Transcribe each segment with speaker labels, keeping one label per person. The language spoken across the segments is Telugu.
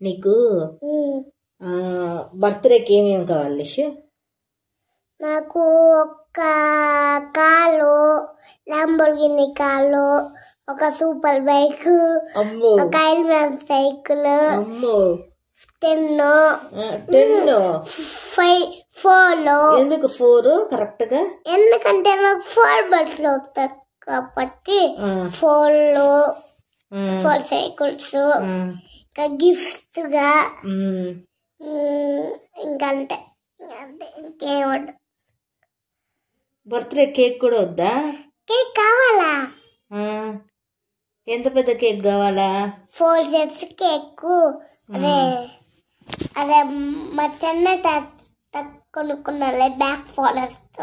Speaker 1: నీకు బర్త్డేకి ఏమేమి కావాలి లిషు?
Speaker 2: నాకు ఒక కారు, లంబోర్గిని కారు, ఒక సూపర్ బైక్, ఒక ఐల్మ్యాన్ సైకిల్, 4.
Speaker 1: ఎందుకు 4 కరెక్ట్ గా?
Speaker 2: ఎందుకంటే నాకు 4 బట్టలు వస్తాయి కాబట్టి 4 సైకిల్స్, ఇంకా గిఫ్ట్ గా ఇంకంటే ఇంకేమొద్దు.
Speaker 1: బర్త్డే కేక్ కూడా వద్దా?
Speaker 2: కేక్ కావాలా?
Speaker 1: ఎంత పెద్ద కేక్ కావాలా?
Speaker 2: 4 సెట్స్ కేక్. అదే మా చెన్నై కొనుక్కున్నా బ్యాక్ ఫారెస్ట్,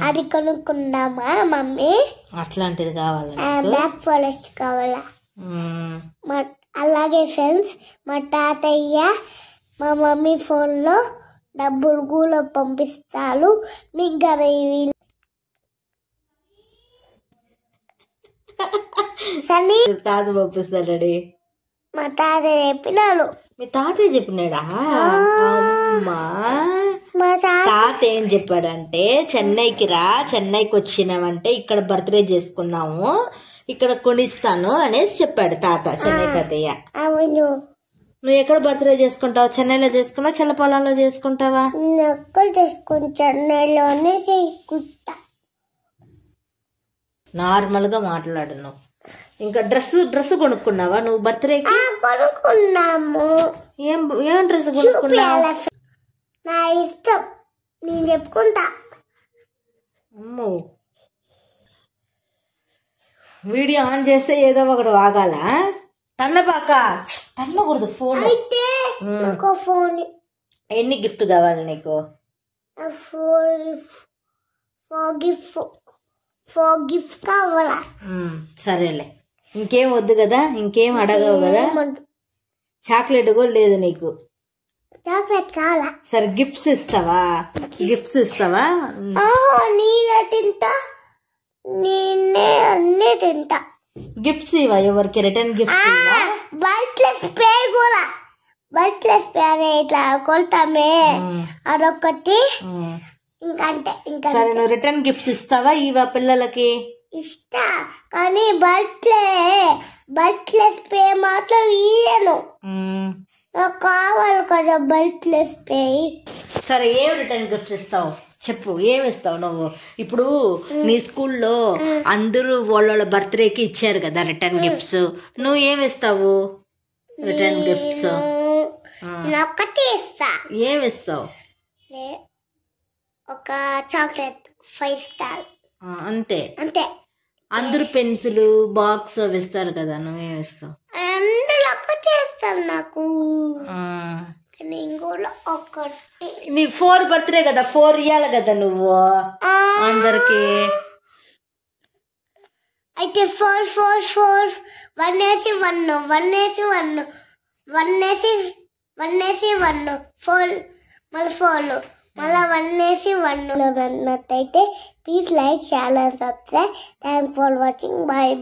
Speaker 2: అది కొనుక్కున్నామా మమ్మీ?
Speaker 1: అట్లాంటిది కావాలా?
Speaker 2: బ్యాక్ ఫారెస్ట్ కావాలా? అలాగే ఫ్రెండ్స్, మా తాతయ్య మా మమ్మీ ఫోన్ లో డబ్బులు కూడా పంపిస్తారు. మీకు
Speaker 1: తాత పంపిస్తాడు.
Speaker 2: మా తాతయ్య చెప్పినాడు.
Speaker 1: మీ తాతయ్య చెప్పినాడా? మా తాత ఏం చెప్పాడంటే, చెన్నైకి రా, చెన్నైకి వచ్చినామంటే ఇక్కడ బర్త్డే చేసుకుందాము, ఇక్కడ కొనిస్తాను అనేసి చెప్పాడు తాత, చెన్నై తాతయ్య.
Speaker 2: అవును.
Speaker 1: నువ్వు ఎక్కడ బర్త్డే చేసుకుంటావు? చెన్నైలో చేసుకుంటావా, చల్లపాలెంలో చేసుకుంటావా?
Speaker 2: ఎక్కడ చెన్నైలోనే చేసుకుంటా.
Speaker 1: నార్మల్ గా మాట్లాడు నువ్వు. ఇంకా డ్రెస్ కొనుక్కున్నావా నువ్వు బర్త్డేకి?
Speaker 2: కొనుక్కున్నాము.
Speaker 1: ఏం డ్రెస్ కొనుక్కున్నావు?
Speaker 2: నా ఇష్టం, నేను చెప్పుకుంటా.
Speaker 1: అమ్మో, వీడియో ఆన్ చేస్తే ఏదో ఒకటి వాగాలా? తన్నకూడదు ఫోన్.
Speaker 2: అయితే ఫోన్.
Speaker 1: ఎన్ని గిఫ్ట్ కావాలి నీకు?
Speaker 2: 4 గిఫ్ట్ కావాలా?
Speaker 1: సరేలే, ఇంకేం వద్దు కదా? ఇంకేం అడగవు కదా? చాక్లెట్ కూడా లేదు నీకు?
Speaker 2: చాక్లెట్ కావాలా?
Speaker 1: సరే గిఫ్ట్స్ ఇస్తావా?
Speaker 2: నేనే తింటా, నేనే అన్నీ తింటా.
Speaker 1: గిఫ్ట్స్ ఇవా? ఎవరికి రిటర్న్ గిఫ్ట్?
Speaker 2: బట్టల స్ప్రే కూడా, బట్టల స్ప్రే ఇట్లా కొడతామే, అదొకటి. ఇంకంటే
Speaker 1: సరే, నువ్వు రిటర్న్ గిఫ్ట్స్ ఇస్తావా ఇవా పిల్లలకి?
Speaker 2: ఇస్తా, కానీ బట్టల స్ప్రే మాత్రం ఇయ్యను. నాకు కావాలి కదా బట్టల స్ప్రే.
Speaker 1: సరే, ఏం రిటర్న్ గిఫ్ట్స్ ఇస్తావు చెప్పు? ఏమి ఇస్తావు నువ్వు? ఇప్పుడు నీ స్కూల్లో అందరూ వాళ్ళ బర్త్డేకి ఇచ్చారు కదా రిటర్న్ గిఫ్ట్స్, నువ్వు ఏమి ఇస్తావు రిటర్న్ గిఫ్ట్స్?
Speaker 2: ఒకటి ఇస్తా.
Speaker 1: ఏమి ఇస్తావు?
Speaker 2: ఒక చాక్లెట్ 5 స్టార్.
Speaker 1: అంతే? అందరూ పెన్సిల్ బాక్స్ అవి ఇస్తారు కదా, నువ్వేమి ఇస్తావు?
Speaker 2: అందరూ ఒకటి ఇస్తాను నాకు. నేను కూడా ఒకటి.
Speaker 1: నీ 4 బర్త్డే కదా, 4 ఇయ్యాలి కదా నువ్వు అందరికి.
Speaker 2: అయితే 4 1 వేసి 1 4 మళ్ళీ 4 మళ్ళీ 1 వేసి 1 అన్నట్టయితే please like, share, subscribe. Thanks for watching. Bye.